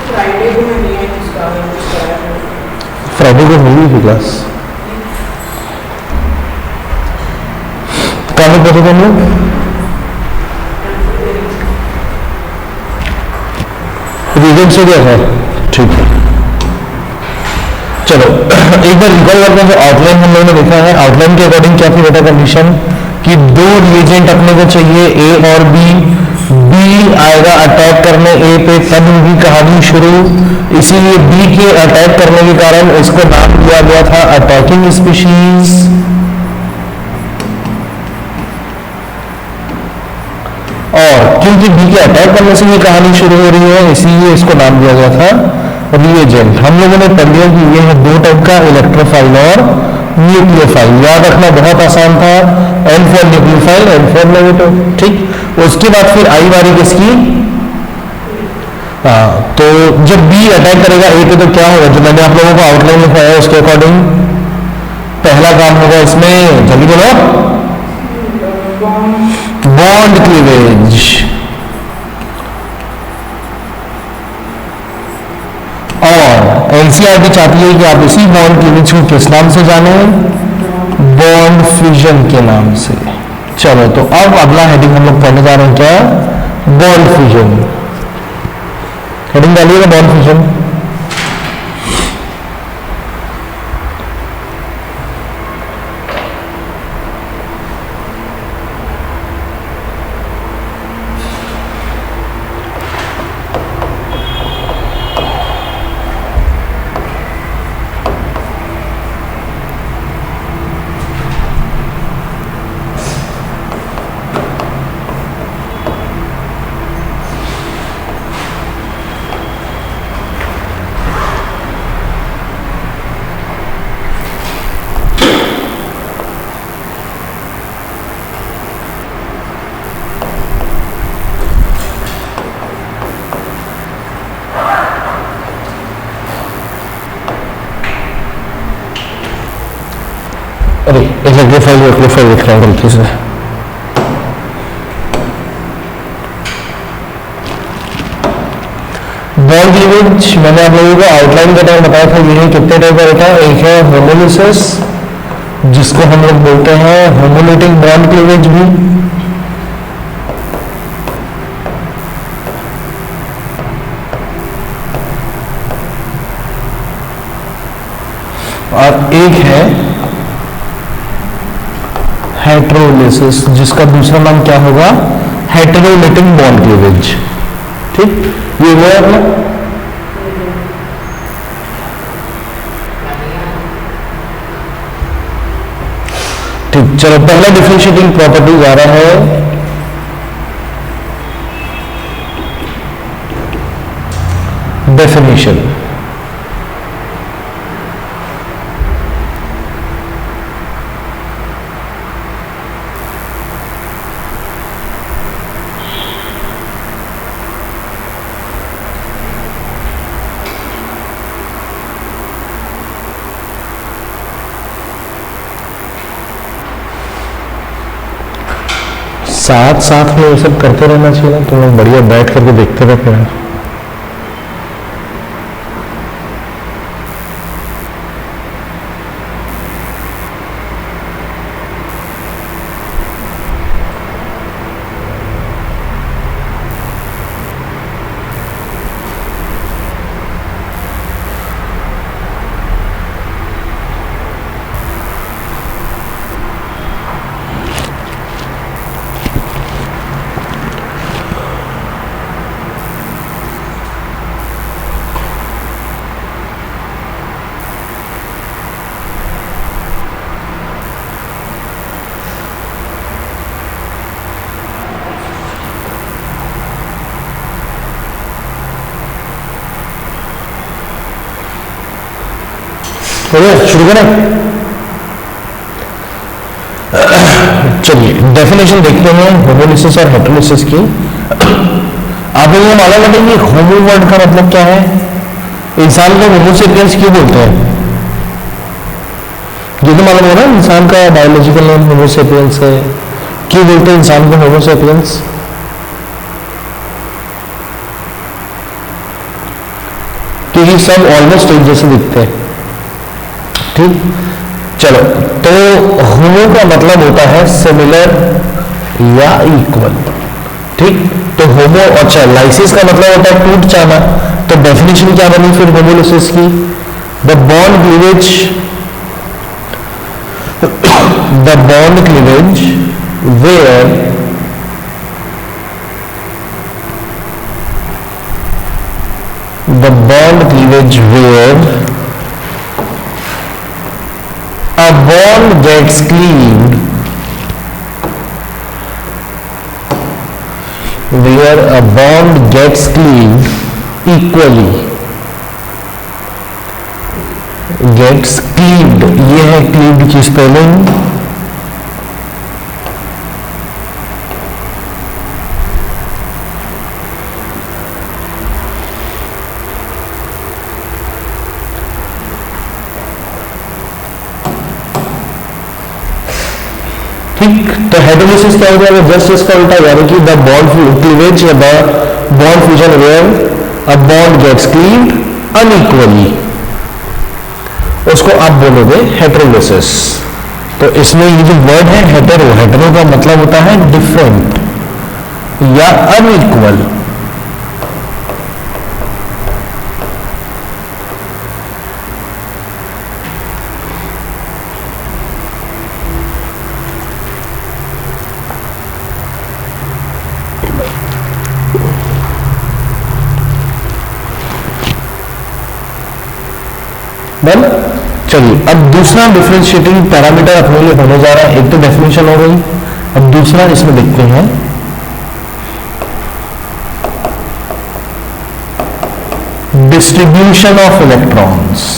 Friday को मैं नहीं आई उसका फ्राइडे को हुई थी क्लास, कहाँ पे पढ़े थे हम लोग? रीजन से क्या था? ठीक है, चलो एक बार रिकॉल करते हैं। जो आउटलाइन हम लोगों ने देखा है, आउटलाइन के अकॉर्डिंग क्या थी बेटा कंडीशन कि दो रिएजेंट अपने को चाहिए ए और बी, बी आएगा अटैक करने ए पे, तब उनकी कहानी शुरू। इसीलिए बी के अटैक करने के कारण इसको नाम दिया गया था अटैकिंग स्पीशीज। और क्योंकि बी के अटैक करने से ये कहानी शुरू हो रही है, इसीलिए इसको नाम दिया गया था रिएजेंट। हम लोगों ने पढ़ लिया कि ये है दो टाइप का, इलेक्ट्रोफाइल और न्यूक्लियोफाइल। याद रखना बहुत आसान था, N for nucleophile, N for negative. ठीक, उसके बाद फिर आई बारी किसकी? हाँ, तो जब बी अटैक करेगा ए पे तो क्या होगा, जो मैंने आप लोगों को आउटलाइन लिखाया है उसके अकॉर्डिंग पहला काम होगा इसमें, जल्दी बोलो, बॉन्ड क्लीवेज। और एनसीईआरटी चाहती है कि आप इसी बॉन्ड क्लीवेज को किस नाम से जाने? बॉन्ड फ्यूजन के नाम से। चलो, तो अब अगला हेडिंग हम लोग पढ़ने जा रहे हैं, क्या? Bond fusion. हेडिंग डालिएगा बॉन्ड फ्यूजन। अरे एक एग्रीफाइल लिख रहा हूँ गलती से। बॉन्ड क्लीवेज मैंने आप लोगों को आउटलाइन का टाइम बताया था, ये कितने टाइप का रहता है। एक है होमोलिसिस, जिसको हम लोग बोलते हैं होमोलेटिंग बॉन्ड क्लीवेज भी। और एक है हेटेरोलिसिस, जिसका दूसरा नाम क्या होगा? हेटेरोलेटिंग बॉन्ड क्लीवेज। ठीक, ये हुआ अपना। ठीक, चलो पहला डिफरेंशिएटिंग प्रॉपर्टी आ रहा है डेफिनेशन। साथ साथ में ये सब करते रहना चाहिए ना, तो लोग बढ़िया बैठ करके देखते रहते हैं। शुरू करें। चलिए डेफिनेशन देखते हैं होमोलिसिस और हेटेरोलिसिस की। आप लोगों को मालूम है कि होमो वर्ड का मतलब क्या है? इंसान को होमो सेपियंस क्यों बोलते हैं? ये तो मालूम है ना, इंसान का बायोलॉजिकल नेम होमो सेपियंस है। क्यों बोलते हैं इंसान को होमो सेपियंस? क्योंकि सब ऑलमोस्ट एक जैसे दिखते हैं। ठीक, चलो, तो होमो का मतलब होता है सिमिलर या इक्वल। ठीक, तो होमो, अच्छा, लाइसिस का मतलब होता है टूट जाना। तो डेफिनेशन क्या बनी फिर होमोलिसिस की? The bond cleavage, the bond cleavage where the bond cleavage where a bond gets cleaved, where a bond gets cleaved equally, gets cleaved, ये है cleaved की स्पेलिंग। ठीक, तो हेटेरोलिसिस क्या हो जाएगा? जस्ट इसका उल्टा, यानी कि द बॉन्ड क्लीवेज या the bond fusion where a bond gets cleaved unequally, उसको आप बोलोगे हेटेरोलिसिस। तो इसमें ये जो वर्ड है हेटेरो, हेटेरो का मतलब होता है डिफरेंट या अनइक्वल। डन। चलिए, अब दूसरा डिफरेंशिएटिंग पैरामीटर अपने लिए होने जा रहा है। एक तो डेफिनेशन हो गई, अब दूसरा इसमें देखते हैं डिस्ट्रीब्यूशन ऑफ इलेक्ट्रॉन्स।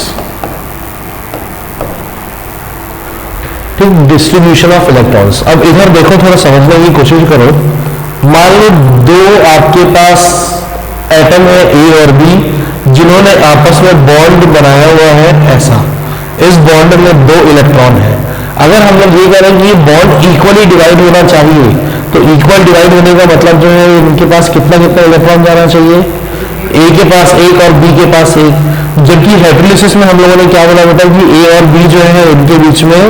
ठीक, डिस्ट्रीब्यूशन ऑफ इलेक्ट्रॉन्स। अब इधर देखो, थोड़ा समझने की कोशिश करो। मान लो दो आपके पास एटम है ए और बी, जिन्होंने आपस में बॉन्ड बनाया हुआ है ऐसा। इस बॉन्ड में दो इलेक्ट्रॉन है। अगर हम लोग ये करें कि ये बॉन्ड इक्वली डिवाइड होना चाहिए, तो इक्वल डिवाइड होने का मतलब जो है इनके पास कितना कितना इलेक्ट्रॉन जाना चाहिए? ए के पास एक और बी के पास एक। जबकि हेटेरोलिसिस में हम लोगों ने क्या बोला था कि ए और बी जो है इनके बीच में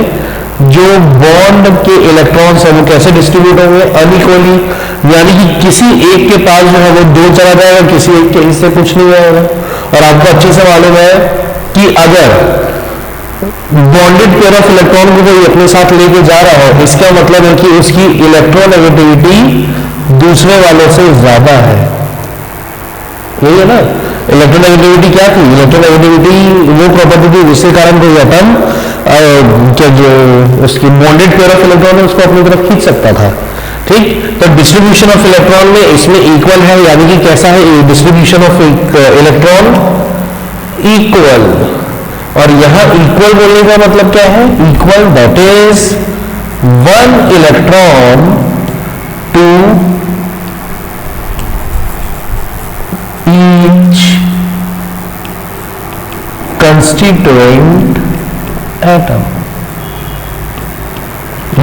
जो बॉन्ड के इलेक्ट्रॉन्स है वो कैसे डिस्ट्रीब्यूट होंगे? अनइक्वली, यानी कि किसी एक के पास जो है वो दो चला जाएगा, किसी एक के हिस्से कुछ नहीं आएगा। और आपको अच्छे से मालूम है कि अगर बॉन्डेड पेयर ऑफ इलेक्ट्रॉन को कोई अपने साथ लेके जा रहा है, इसका मतलब है कि उसकी इलेक्ट्रोनेगेटिविटी दूसरे वाले से ज्यादा है। यही है ना? इलेक्ट्रोनेगेटिविटी क्या थी? इलेक्ट्रोनेगेटिविटी वो प्रॉपर्टी थी जिसके कारण कोई एटम क्या जो उसकी बॉन्डेड पेयर ऑफ इलेक्ट्रॉन है उसको अपनी तरफ खींच सकता था। ठीक, तो डिस्ट्रीब्यूशन ऑफ इलेक्ट्रॉन में इसमें इक्वल है, यानी कि कैसा है डिस्ट्रीब्यूशन ऑफ इलेक्ट्रॉन? इक्वल। और यहां इक्वल बोलने का मतलब क्या है? Equal that is one electron to each constituent atom.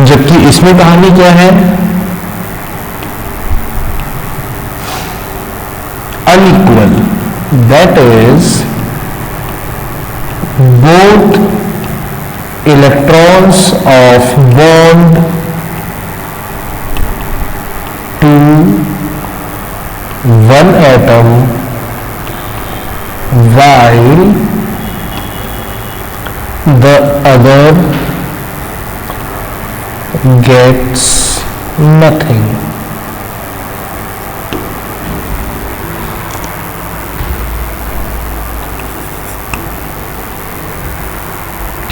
जबकि इसमें कहानी क्या है? Unequal, that is both electrons of bond to one atom while the other gets nothing.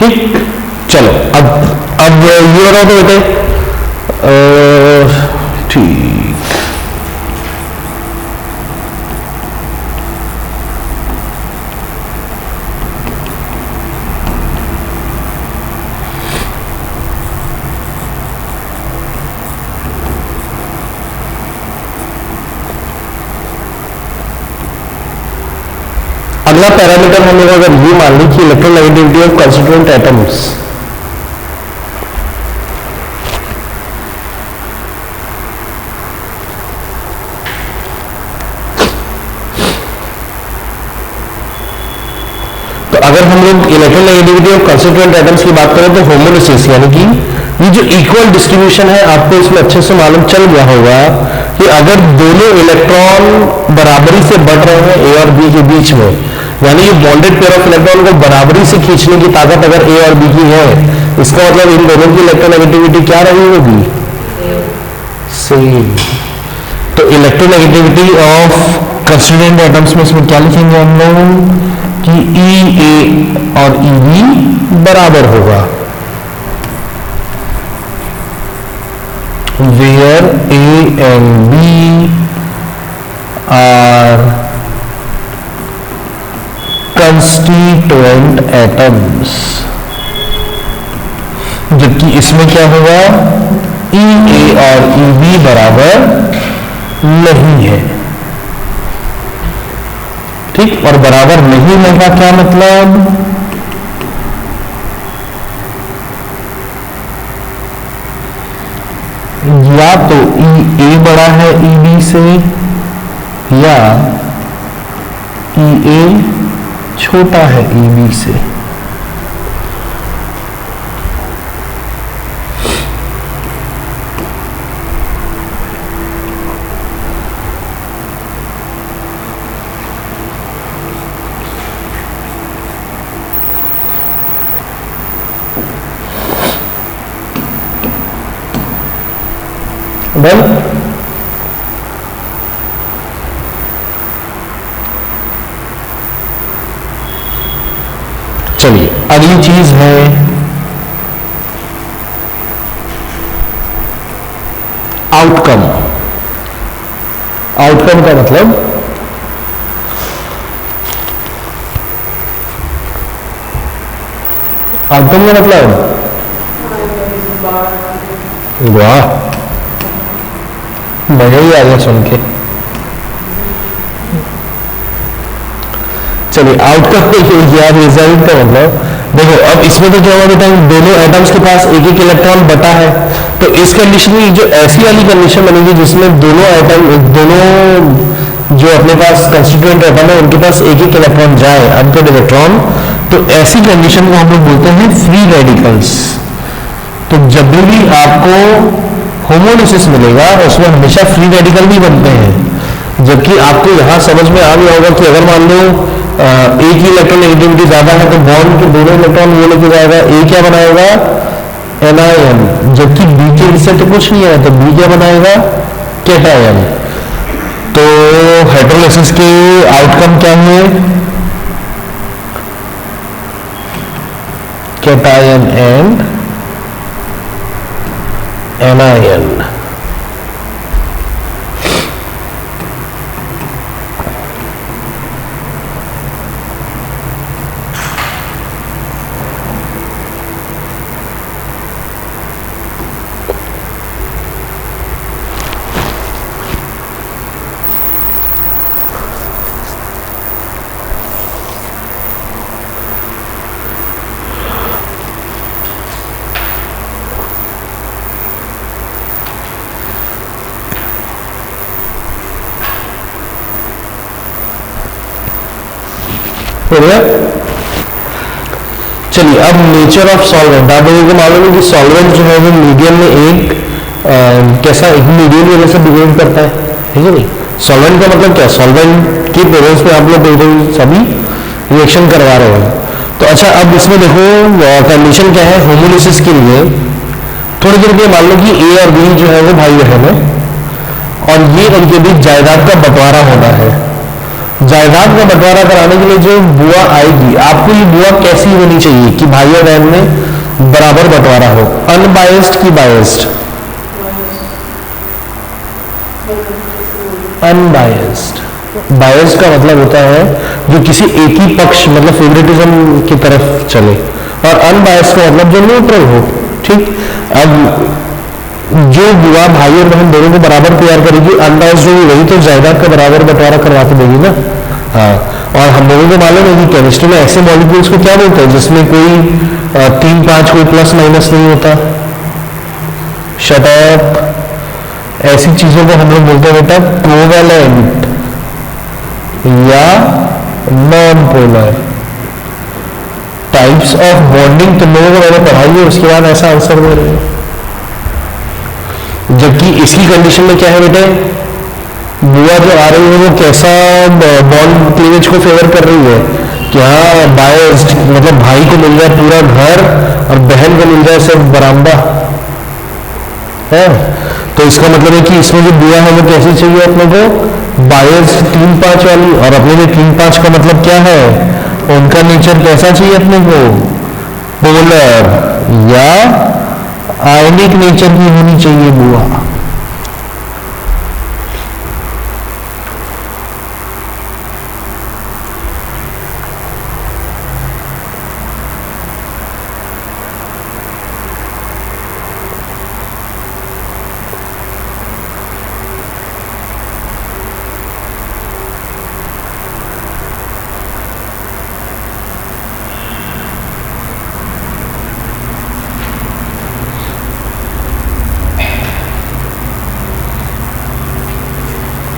ठीक, चलो अब ये बताओ तो बेटे, ठीक, अगला पैरामीटर हम लोग अगर ये मान ली कि इलेक्ट्रोनेगेटिविटी ऑफ कंस्टिट्यूएंट एटम्स, अगर हम लोग इलेक्ट्रोनेगेटिविटी ऑफ कंस्टिट्यूएंट एटम्स की बात करें तो होमोलिसिस यानी कि ये जो इक्वल डिस्ट्रीब्यूशन है, आपको इसमें अच्छे से मालूम चल गया होगा कि अगर दोनों इलेक्ट्रॉन बराबरी से बढ़ रहे हैं ए और बी के बीच में, यानी ये बॉन्डेड पेयर ऑफ इलेक्ट्रॉन को बराबरी से खींचने की ताकत अगर ए और बी की है, इसका मतलब इन दोनों की इलेक्ट्रोनेगेटिविटी क्या रही होगी? सेम। तो इलेक्ट्रोनेगेटिविटी ऑफ कंस्टिट्यूएंट एटम्स में इसमें क्या लिखेंगे हम लोग कि ई ए और ई बी बराबर होगा, where A and B are constituent atoms, जबकि इसमें क्या होगा ई ए और ई बी बराबर नहीं है। ठीक, और बराबर नहीं है का क्या मतलब? या तो ई ए बड़ा है ई बी से, या ई ए छोटा है ई बी से। डन। चलिए अगली चीज है आउटकम। आउटकम का मतलब आउटकम का मतलब वाह, मजा ही आ गया सुन के। चलिए आउटकम या रिजल्ट का मतलब देखो, अब इसमें तो क्या हुआ बेटा, दोनों एटम्स के पास एक एक इलेक्ट्रॉन बटा है, तो इस कंडीशन में जो ऐसी वाली कंडीशन बनेगी जिसमें दोनों एटम, दोनों जो अपने पास कंस्टिट्यूएंट एटम है उनके पास एक एक इलेक्ट्रॉन जाए, अनपेड इलेक्ट्रॉन, तो ऐसी कंडीशन को हम लोग बोलते हैं फ्री रेडिकल्स। तो जब भी आपको होमोलिसिस मिलेगा उसमें हमेशा फ्री रेडिकल भी बनते हैं। जबकि आपको यहां समझ में आ गया होगा कि अगर मान लो ए की इलेक्ट्रोनेगेटिविटी ज्यादा है तो बॉन्ड के दोनों इलेक्ट्रॉन वो लेके जाएगा, ए क्या बनाएगा? एनायन। जबकि बी के से तो कुछ नहीं है, तो बी क्या बनाएगा? कैटायन। तो हाइड्रोलिसिस के आउटकम क्या है? Cation and anion. चलिए अब नेचर ऑफ सॉल्वेंट। आप लोगों को मालूम है कि सॉल्वेंट जो है वो मीडियम में एक कैसा एक मीडियम में से बिहेव करता है नहीं? सॉल्वेंट का मतलब क्या? सॉल्वेंट की प्रेजेंस में आप लोग सभी रिएक्शन करवा रहे हो। तो अच्छा, अब इसमें देखो कंडीशन क्या है होमोलिसिस के लिए। थोड़ी देर के मान लो कि ए और बी जो है वो भाई बहन है और ये उनके बीच जायदाद का बंटवारा होना है। जायदाद का बंटवारा कराने के लिए जो बुआ आएगी, आपको ये बुआ कैसी होनी चाहिए कि भाई और बहन में बराबर बंटवारा हो? अनबायस्ड की बायस्ड? अनबायस्ड। बायस्ड का मतलब होता है जो किसी एक ही पक्ष मतलब फेवरेटिज्म की तरफ चले, और अनबायस्ड का मतलब जो न्यूट्रल हो। ठीक, अब जो बुआ भाई और बहन दोनों को बराबर प्यार करेगी, अनबायस्ड होगी, वही तो जायदाद का बराबर बंटवारा करवा के देगी ना। हाँ, और हम लोगों को मालूम है कि केमिस्ट्री में ऐसे मॉलिक्यूल्स को क्या बोलते हैं जिसमें कोई 3-5 कोई प्लस माइनस नहीं होता। Shut up. ऐसी चीजों को हम लोग बोलते हैं बेटा कोवैलेंट या non polar. Types of bonding तुम लोगों को मैंने पढ़ाई है, उसके बाद ऐसा आंसर दे रहे हो। जबकि इसकी कंडीशन में क्या है बेटे, बुआ जो आ रही है वो कैसा बॉन्ड क्लीवेज को फेवर कर रही है कि हाँ बायस्ड, मतलब भाई को मिल जाए पूरा घर और बहन को मिल जाए सिर्फ बरामदा है। तो इसका मतलब है कि इसमें जो बुआ है वो कैसी चाहिए अपने को, बायस्ड 3-5 वाली। और अपने में 3-5 का मतलब क्या है, उनका नेचर कैसा चाहिए अपने को, पोलर या आयनिक नेचर की होनी चाहिए बुआ।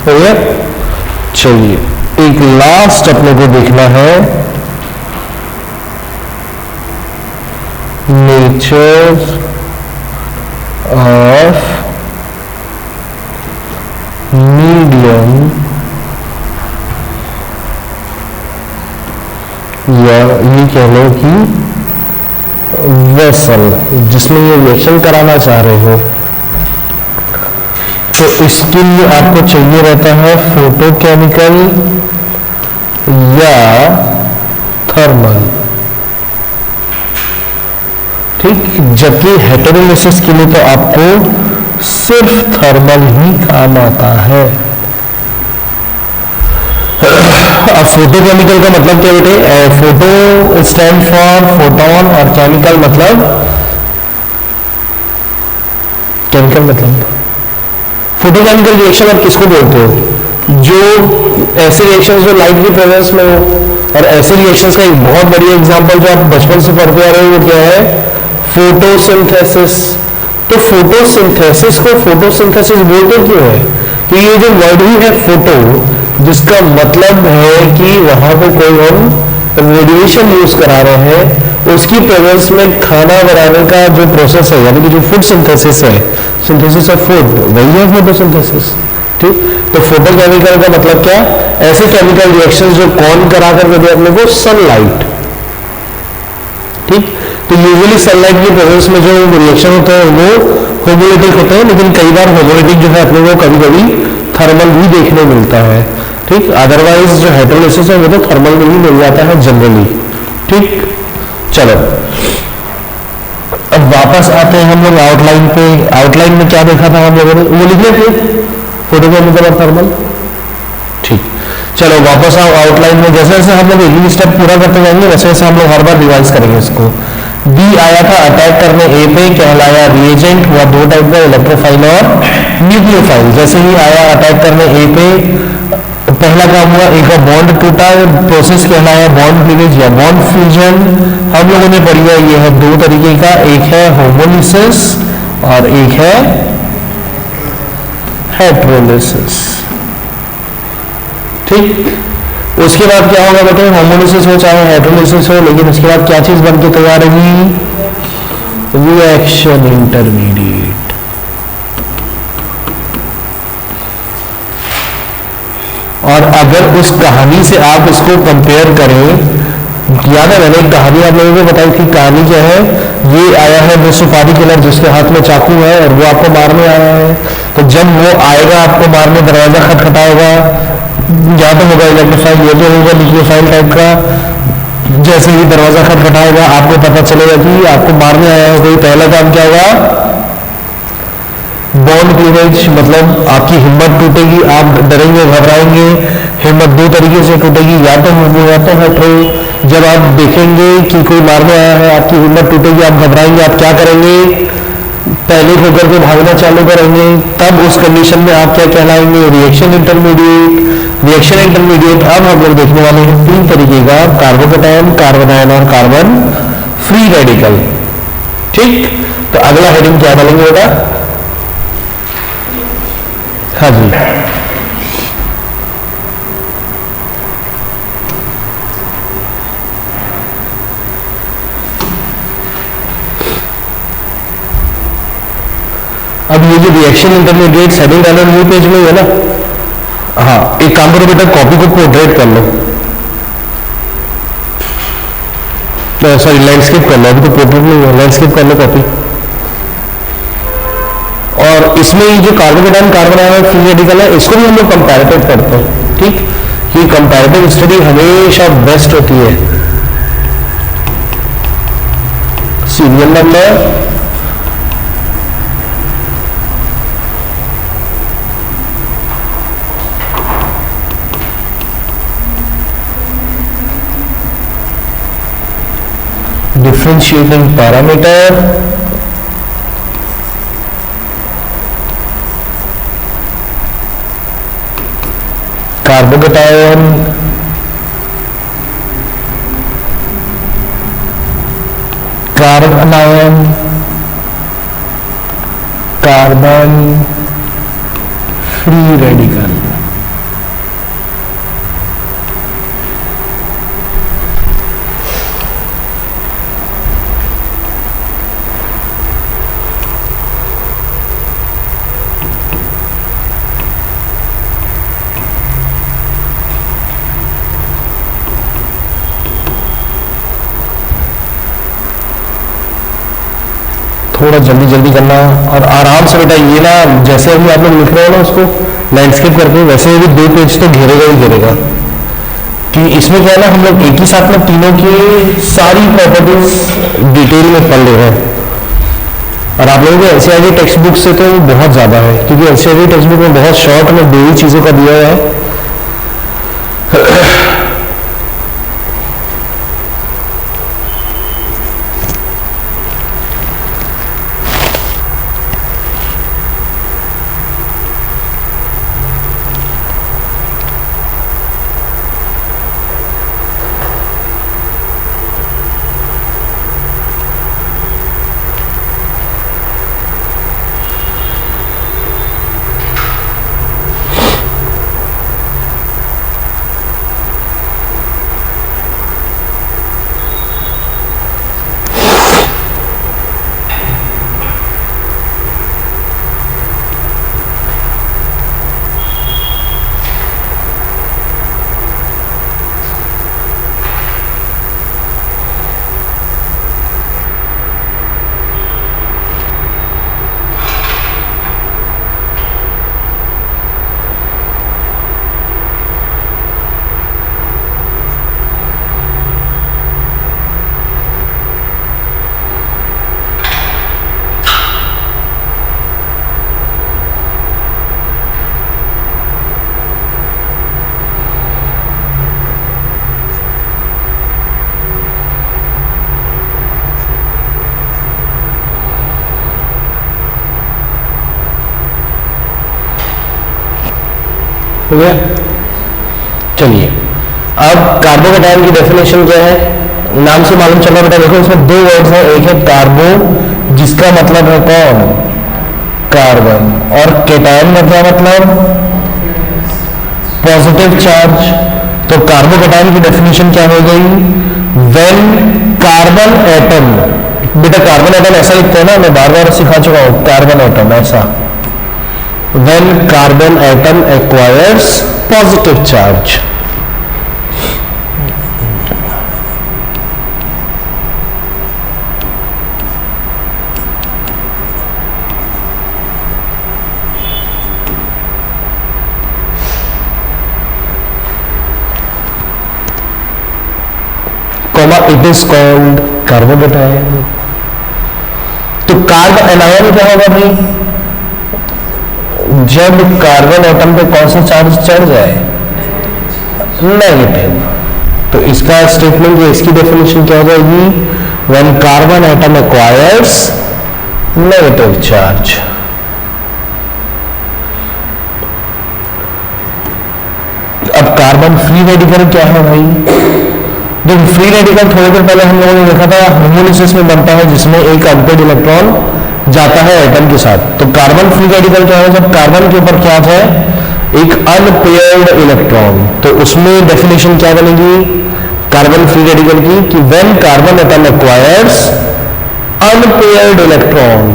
हो गया। चलिए एक लास्ट अपने को देखना है, नेचर ऑफ मीडियम या ये कह लो कि वेसल जिसमें ये रिएक्शन कराना चाह रहे हो। तो इसके लिए आपको चाहिए रहता है फोटोकेमिकल या थर्मल, ठीक। जबकि हेटेरोलिसिस के लिए तो आपको सिर्फ थर्मल ही काम आता है। अब फोटोकेमिकल का मतलब क्या बेटे, फोटो स्टैंड फॉर फोटोन और केमिकल मतलब केमिकल मतलब फोटोकेमिकल रिएक्शन आप किसको बोलते हो, जो ऐसे रिएक्शंस जो लाइट की प्रेजेंस में हो। और ऐसे रिएक्शंस का एक बहुत बढ़िया एग्जांपल जो आप बचपन से पढ़ते आ रहे हो वो क्या है, फोटोसिंथेसिस। तो फोटोसिंथेसिस को फोटोसिंथेसिस बोलते क्यों है कि ये जो वर्ड ही है फोटो, जिसका मतलब है कि वहां पे कोई हम रेडिएशन यूज करा रहे हैं, उसकी प्रेजेंस में खाना बनाने का जो प्रोसेस है, यानी कि जो फूड सिंथेसिस है, सिंथेसिस ऑफ फूड, वही है फोटोसिंथेसिस, ठीक। तो फोटोकेमिकल का मतलब क्या, ऐसे केमिकल रिएक्शंस जो कौन करा कर देते अपने को, सनलाइट, ठीक। तो यूजुअली सनलाइट की प्रेजेंस में जो रिएक्शन होते हैं वो होमोलिटिक होते हैं, लेकिन कई बार होमोलिटिक जो है अपने को कभी कभी थर्मल भी देखने मिलता है, ठीक। अदरवाइज जो हेटेरोलिसिस है वो तो थर्मल में ही मिल जाता है जनरली, ठीक। चलो अब वापस आते हैं हम लोग आउटलाइन पे। आउटलाइन में क्या देखा था हम लोगों ने, वो लिख लेते फोटोकेमिकल और थर्मल, ठीक। चलो वापस आओ आउटलाइन में। जैसे जैसे हम लोग एक स्टेप पूरा करते जाएंगे वैसे वैसे हम लोग हर बार रिवाइज करेंगे इसको। बी आया था अटैक करने ए पे, कहलाया रिएजेंट, हुआ दो टाइप का, इलेक्ट्रोफाइल और न्यूक्लियोफाइल। जैसे ही आया अटैक करने ए पे, पहला काम हुआ ए का बॉन्ड टूटा, प्रोसेस कहलाया बॉन्ड क्लीवेज या बॉन्ड फ्यूजन। हम लोगों ने पढ़ी है ये है दो तरीके का, एक है होमोलिसिस और एक है हेटेरोलिसिस, ठीक। उसके बाद क्या होगा बेटे, होमोलिसिस हो चाहे हेटेरोलिसिस हो, लेकिन उसके बाद क्या चीज बनके तैयार होगी, रिएक्शन इंटरमीडिएट। और अगर उस कहानी से आप उसको कंपेयर करें, याद है मैंने एक कहानी आप लोगों को बताई थी, कहानी क्या है, ये आया है वो सुपारी किलर जिसके हाथ में चाकू है और वो आपको मारने आया है। तो जब वो आएगा आपको मारने, दरवाजा खटखटाएगा, या तो होगा इलेक्ट्रोफाइल, ये तो होगा न्यूक्लियोफाइल टाइप का। जैसे ही दरवाजा खटखटाएगा आपको पता चलेगा कि आपको मारने आया है कोई। पहला काम क्या होगा, बॉन्ड क्लीवेज, मतलब आपकी हिम्मत टूटेगी, आप डरेंगे घबराएंगे। हिम्मत दो तरीके से टूटेगी, या तो होमो या तो हेटेरो। जब आप देखेंगे कि कोई मारने आया है, आपकी हिम्मत टूटेगी, आप घबराएंगे, आप क्या करेंगे, पैनिक होकर के भागना चालू करेंगे। तब उस कंडीशन में आप क्या कहलाएंगे, रिएक्शन इंटरमीडिएट। रिएक्शन इंटरमीडिएट अब हम लोग देखने वाले हैं तीन तरीके का, कार्बोकेटायन, कार्बोनायन और कार्बन फ्री रेडिकल, ठीक। तो अगला हेडिंग क्या डालेंगे बेटा, हाँ जी, अब ये जो रिएक्शन इंटरमीडिएट हेडिंग डालो न्यू पेज में ही है ना। हाँ, एक काम करो बेटा, कॉपी को पोर्ट्रेट कर लो, सॉरी लैंडस्केप कर लो, अभी तो पोर्ट्रेट नहीं है, लैंडस्केप कर लो कॉपी। और इसमें ये जो carbocation carbon ion free radical है, इसको भी हम लोग कंपैरेटिव करते हैं। ठीक, ये कंपैरेटिव स्टडी हमेशा बेस्ट होती है। Serial number differentiating parameter, carbocation, carbon ion, carbon free radical. थोड़ा जल्दी जल्दी करना और आराम से बेटा, ये ना जैसे अभी आप लोग लिख रहे हो ना उसको लैंडस्केप करके, वैसे ही 2 पेज तो घेरेगा ही घेरेगा। कि इसमें क्या है ना, हम लोग एक ही साथ में तीनों की सारी प्रॉपर्टीज डिटेल में पढ़ ले रहे हैं। और आप लोगों को एनसीईआरटी टेक्स्ट बुक से तो बहुत ज्यादा है, क्योंकि एनसीईआरटी टेक्स्ट बुक में बहुत शॉर्ट में 2 ही चीजों का दिया हुआ है। हो गया। चलिए, अब कार्बोकेटाइन की डेफिनेशन क्या है, नाम से मालूम चला बेटा। देखो इसमें 2 वर्ड्स हैं, एक है कार्बो जिसका मतलब है कौन, कार्बन, और केटायन का क्या मतलब, पॉजिटिव चार्ज। तो कार्बोकेटाइन की डेफिनेशन क्या हो गई, व्हेन कार्बन एटम, बेटा कार्बन एटम ऐसा लिखते हैं ना, मैं बार बार सिखा चुका हूं, कार्बन एटम ऐसा, when carbon atom acquires positive charge। comma it is called carbocation. तो कार्ब एनायन क्या होगा भाई, जब कार्बन एटम पे कौन सा चार्ज चढ़ जाए, नेगेटिव। तो इसका स्टेटमेंट या इसकी डेफिनेशन क्या हो जाएगी, when carbon atom acquires negative charge. अब कार्बन फ्री रेडिकल क्या है भाई, जब फ्री रेडिकल थोड़ी देर पहले हम लोगों ने देखा था होमोलिसिस में बनता है, जिसमें एक अनपेड इलेक्ट्रॉन जाता है एटम के साथ। तो कार्बन फ्री रेडिकल क्या है, जब कार्बन के ऊपर क्या है, एक अनपेयर्ड इलेक्ट्रॉन। तो उसमें डेफिनेशन क्या बनेगी कार्बन फ्री रेडिकल की, कि when carbon atom acquires unpaired electron,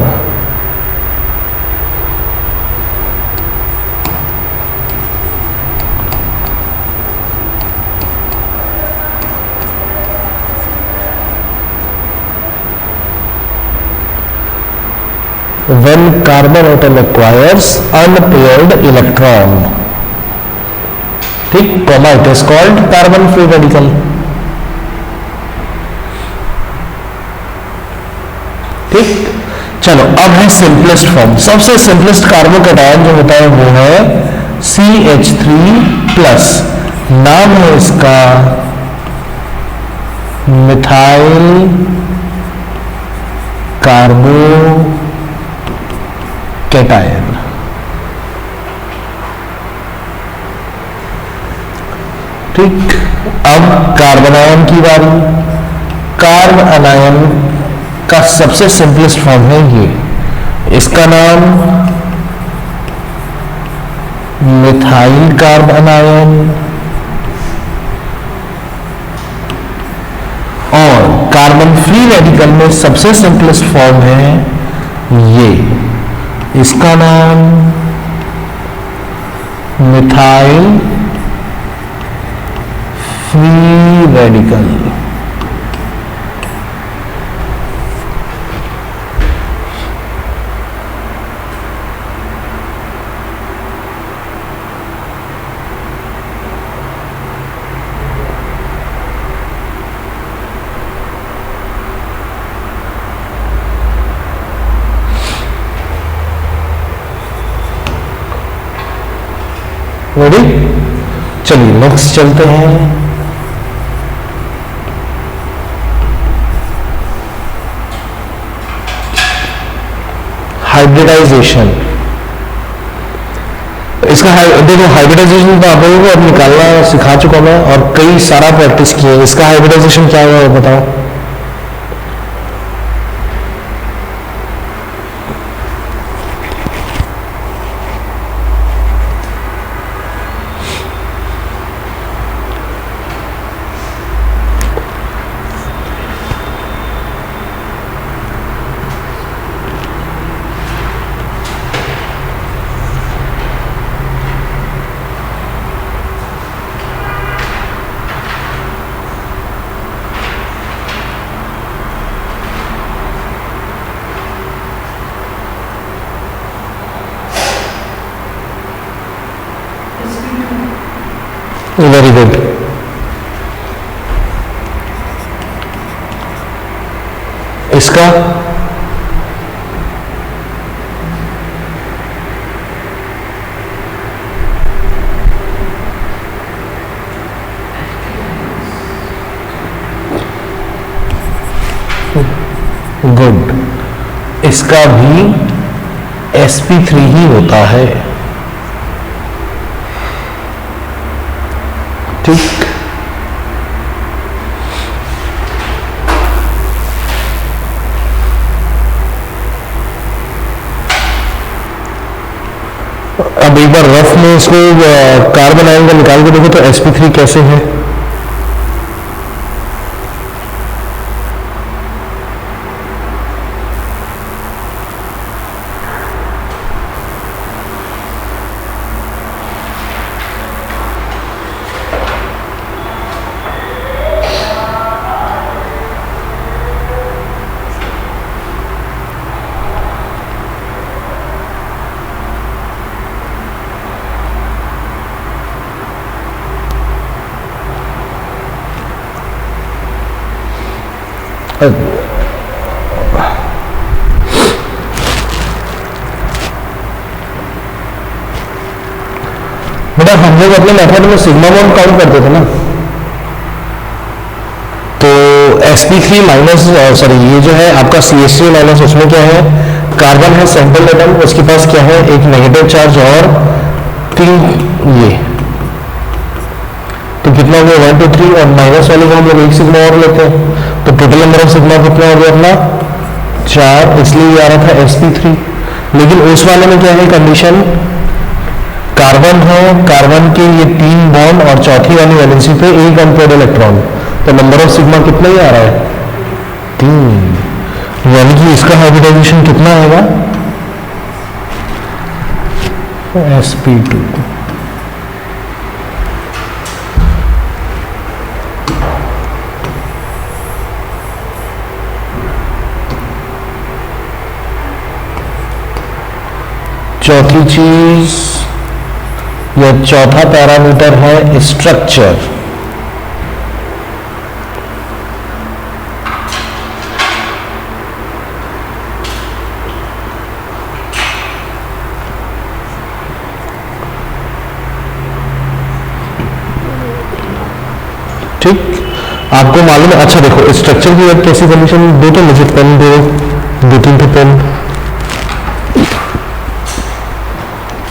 when carbon atom acquires unpaired electron, ठीक, comma, it is called carbon free radical. ठीक, चलो अब है सिंपलेस्ट फॉर्म। सबसे सिंपलेस्ट कार्बोकैटायन जो होता है वो है CH3+, नाम है इसका मिथाइल कार्बो कैटायन। ठीक, अब कार्बन आयन की बारी। कार्बन अनायन का सबसे सिंपलेस्ट फॉर्म है ये, इसका नाम मिथाइल कार्बन आयन, और कार्बन फ्री रेडिकल में सबसे सिंपलेस्ट फॉर्म है ये, इसका नाम मिथाइल फ्री रेडिकल। रेडी, चलिए नेक्स्ट चलते हैं। हाइब्रिडाइजेशन। इसका देखो, हाइब्रिडाइजेशन तो आप लोगों को अब निकालना सिखा चुका मैं और कई सारा प्रैक्टिस किए। इसका हाइब्रिडाइजेशन क्या है बताओ। Very good. इसका गुड, इसका भी sp3 ही होता है। ठीक, अब एक बार रफ में इसको कार्बन आयन का निकाल के देखो तो sp3 कैसे है। बेटा हम लोग अपने मेथड में सिग्मा बॉन्ड काउंट करते थे ना, तो sp3 माइनस, सॉरी ये जो है आपका CH3 माइनस, उसमें क्या है, कार्बन है सेंट्रल एटम, उसके पास क्या है, एक नेगेटिव चार्ज और 3 ये, तो कितना हो गया 1 2 3, और माइनस वाले को हम लोग एक सिग्मा और लेते हैं, तो टोटल नंबर ऑफ सिग्मा कितना हो गया अपना 4, इसलिए ये आ रहा था sp3। लेकिन उस वाले में क्या है कंडीशन, कार्बन है, कार्बन के ये 3 बॉन्ड और चौथी वाली वैलेंसी पे एक अनपेयर्ड इलेक्ट्रॉन, तो नंबर ऑफ सिग्मा कितना ही आ रहा है 3, यानी कि इसका हाइब्रिडाइजेशन कितना आएगा sp2। चौथी चीज या चौथा पैरामीटर है स्ट्रक्चर। ठीक, आपको मालूम है। अच्छा देखो, स्ट्रक्चर की एक कैसी कंडीशन, दो तो मुझे पेन दो, दो तीन तो पेन,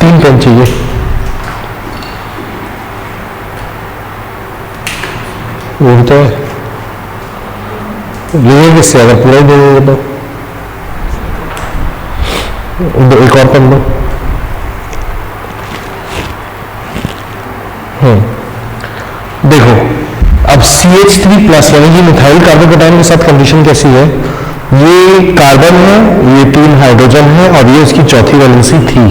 तीन पेन चाहिए। वो तो है, लेंगे किससे, अगर पूरा ही देंगे तो एक और पेन दो। देखो अब CH3+ यानी कि मिथाइल कार्बोकेटायन के साथ कंडीशन कैसी है, ये कार्बन है, ये 3 हाइड्रोजन है और ये उसकी चौथी वैलेंसी थी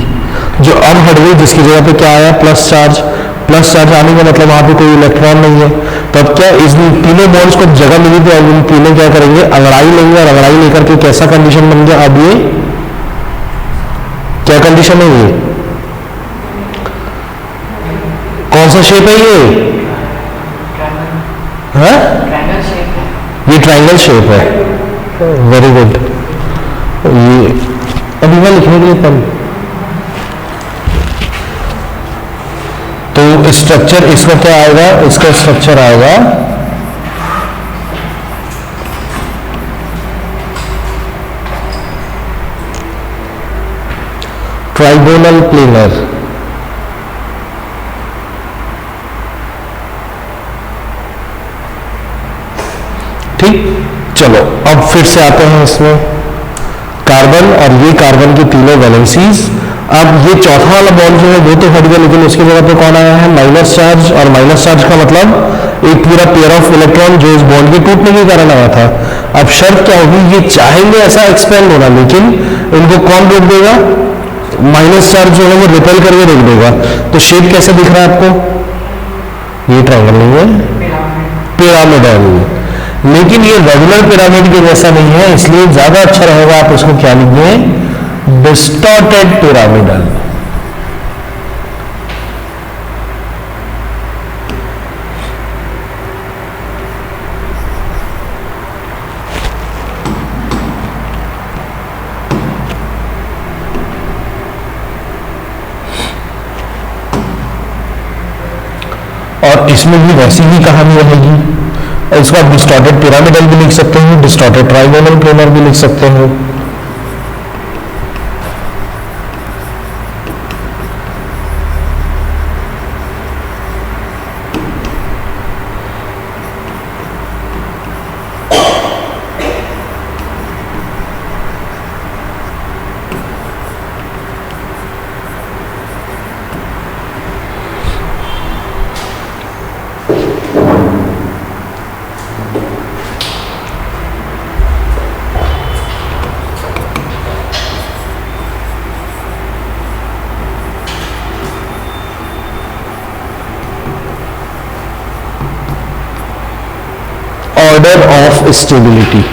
जो अब हट गई, जिसकी जगह पे क्या आया, प्लस चार्ज। प्लस चार्ज आने का मतलब वहां पे कोई इलेक्ट्रॉन नहीं है, तो अब क्या, इस तीनों बॉन्ड्स को जगह मिली थी, अब इन तीनों क्या करेंगे, अंगड़ाई लेंगे और अंगड़ाई लेकर के कैसा कंडीशन बन गया, अब ये क्या कंडीशन है, ये कौन सा शेप है ये, हाँ ये ट्रायंगल शेप है। Very good. ये अभी मैं लिखने के लिए पेन, तो स्ट्रक्चर इसका क्या आएगा, इसका स्ट्रक्चर आएगा ट्राइगोनल प्लेनर। ठीक, चलो अब फिर से आते हैं इसमें, कार्बन और ये कार्बन की तीनों वैलेंसीज। अब ये चौथा वाला बॉन्ड जो है वो तो हट गया, लेकिन उसकी जगह पे कौन आया है, माइनस चार्ज। और माइनस चार्ज का मतलब एक पूरा पेयर ऑफ इलेक्ट्रॉन जो इस बॉन्ड के टूटने के कारण आया था। अब शर्त क्या होगी, ये चाहेंगे ऐसा एक्सपेंड होना, लेकिन इनको कौन रोक देगा, माइनस चार्ज जो है वो रिपेल करके रोक देगा। तो शेप कैसे दिख रहा है आपको, ये ट्रायंगल नहीं है, पिरामिडल, लेकिन ये रेगुलर पिरामिड के जैसा नहीं है, इसलिए ज्यादा अच्छा रहेगा आप उसको क्या लिखिए, डिस्टॉर्टेड पिरामिडल। और इसमें भी वैसी ही कहानी रहेगी, इसको आप डिस्टॉर्टेड पिरामिडल भी लिख सकते हैं, डिस्टॉर्टेड ट्राइगोनल प्लेनर भी लिख सकते हैं। Order of stability.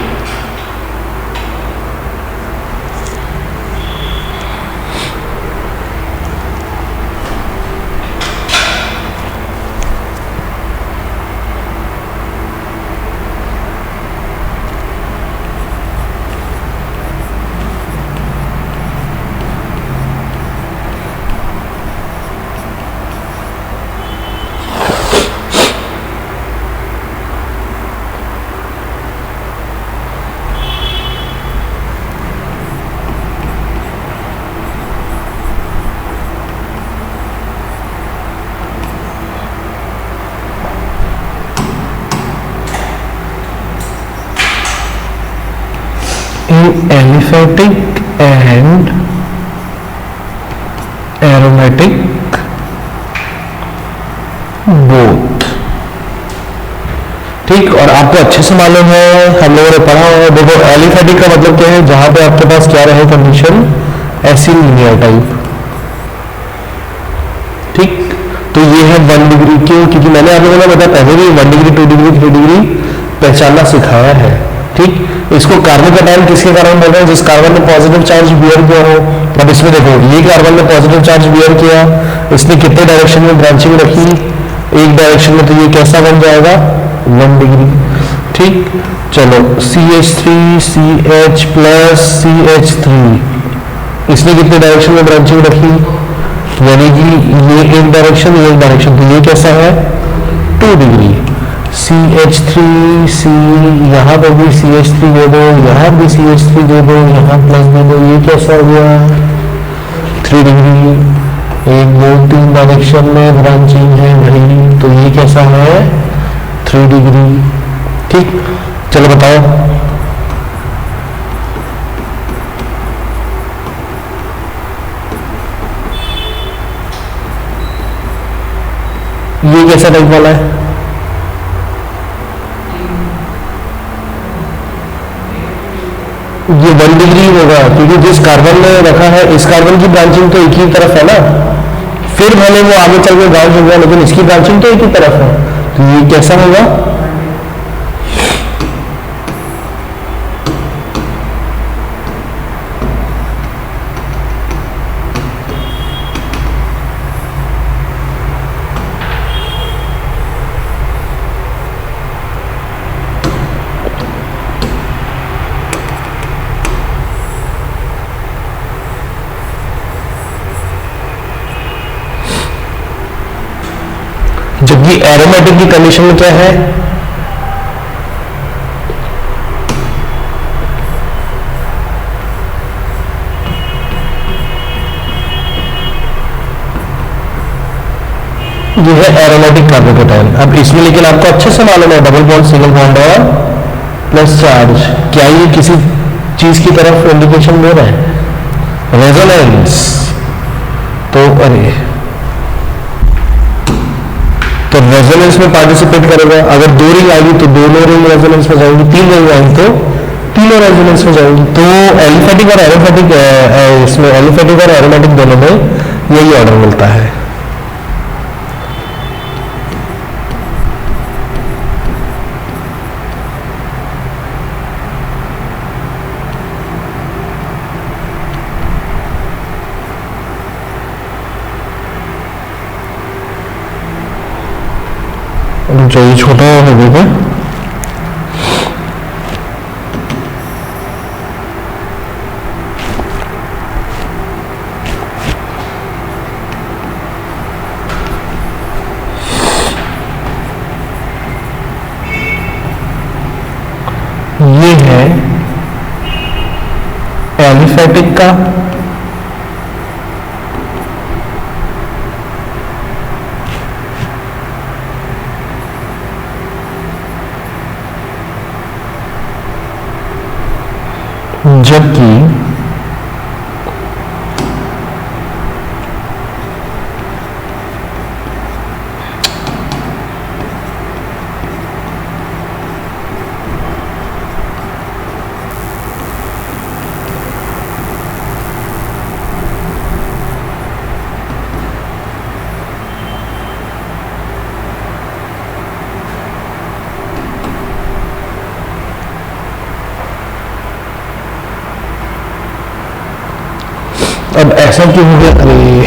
Aliphatic and aromatic both। ठीक, और आपको अच्छे से मालूम है, हम लोगों ने पढ़ा है। देखो एलिफेटिक का मतलब क्या है, जहां पे आपके पास क्या रहे कंडीशन, एसिलिनियर टाइप। ठीक, तो ये है 1 डिग्री क्यों, क्योंकि मैंने आप लोगों ने बताया पहले भी 1 डिग्री 2 डिग्री 3 डिग्री पहचानना सिखाया है। ठीक, इसको कार्बन कैटायन किसके कारण बोल रहे हैं? जिस कार्बन ने पॉजिटिव चार्ज बियर किया हो। अब इसमें देखो, ये कार्बन ने पॉजिटिव चार्ज बियर किया, इसने कितने डायरेक्शन में ब्रांचिंग रखी? एक डायरेक्शन में, तो ये कैसा बन जाएगा? 1 डिग्री। ठीक, चलो CH3CH प्लस CH3, इसने कितने डायरेक्शन में ब्रांचिंग रखी? यानी कि ये एक डायरेक्शन, ये एक डायरेक्शन, तो ये कैसा है? 2 डिग्री। CH3C, यहाँ पर भी CH3 दे दो, यहाँ भी CH3 दे दो, यहाँ प्लस दे दो, ये कैसा हो गया? 3 डिग्री। 1 2 3 डायरेक्शन में ब्रांचिंग है भाई, तो ये कैसा है? 3 डिग्री। ठीक, चलो बताओ। ये कैसा टाइप वाला है? ये 1 डिग्री होगा, क्योंकि जिस कार्बन ने रखा है, इस कार्बन की ब्रांचिंग तो एक ही तरफ है ना, फिर भले वो आगे चल के ब्रांच हो गया, लेकिन इसकी ब्रांचिंग तो एक ही तरफ है, तो ये कैसा होगा? जबकि एरोमेटिक की कंडीशन में क्या है? ये है एरोमेटिक कार्बोकेटायन। अब इसमें लेकिन आपको अच्छे से मालूम है, डबल बॉन्ड, सिंगल बॉन्ड और प्लस चार्ज, क्या ये किसी चीज की तरफ इंडिकेशन दे रहे हैं? रेजोनेंस। तो अरे, तो रेजोनेंस में पार्टिसिपेट करेगा। अगर 2 रिंग आएगी तो दोनों रिंग रेजोनेंस में जाएंगी, 3 रिंग आएगी तो तीनों रेजोनेंस में जाएंगी। तो एलिफेटिक और एरोमेटिक, इसमें एलिफेटिक और एरोमेटिक दोनों में यही ऑर्डर मिलता है। चाहिए छोटा हो गया। ये है एलिफेटिक का, जबकि अब ऐसा क्यों हो गया? अरे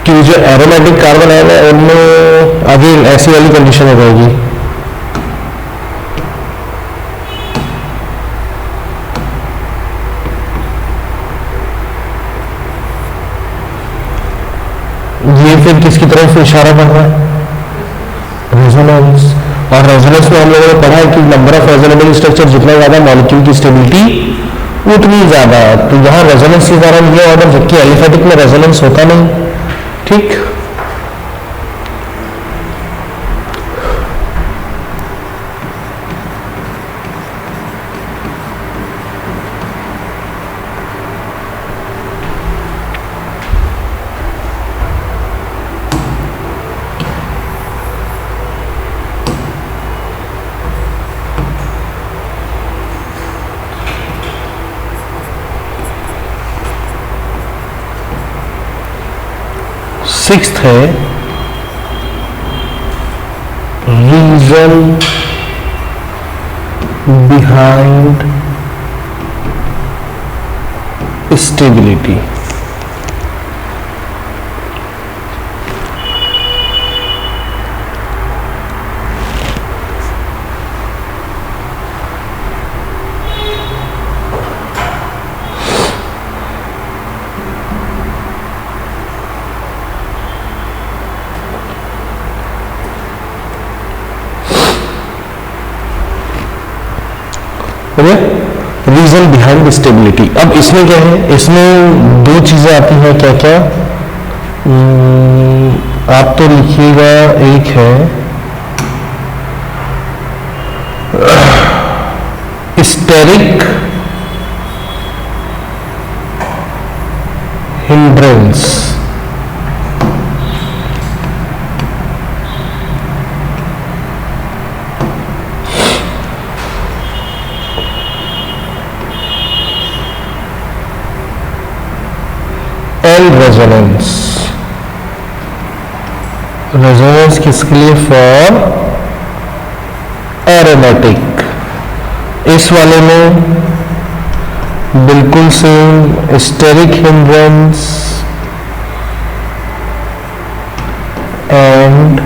कि जो एरोमेटिक कार्बन है उनमें अभी ऐसी वाली कंडीशन हो जाएगी। ये फिर किसकी तरफ इशारा कर रहा है? रेजोनेंस। और रेजोनेंस में हम लोगों ने पढ़ा है कि नंबर ऑफ रेजोनेबल स्ट्रक्चर जितना ज्यादा, मॉलिक्यूल की स्टेबिलिटी उतनी ज्यादा। तो यहाँ रेजोनेंस के कारण ये ऑर्डर, जबकि एलिफेटिक में रेजोनेंस होता नहीं। ठीक, सिक्स्थ है reason behind stability. Reason behind stability. अब इसमें क्या है, इसमें दो चीजें आती हैं, क्या क्या आप तो लिखिएगा। एक है स्टेरिक हिंड्रेंस, रेजोनेंस। रेजोनेंस किसके लिए? For aromatic. इस वाले में बिल्कुल same steric hindrance and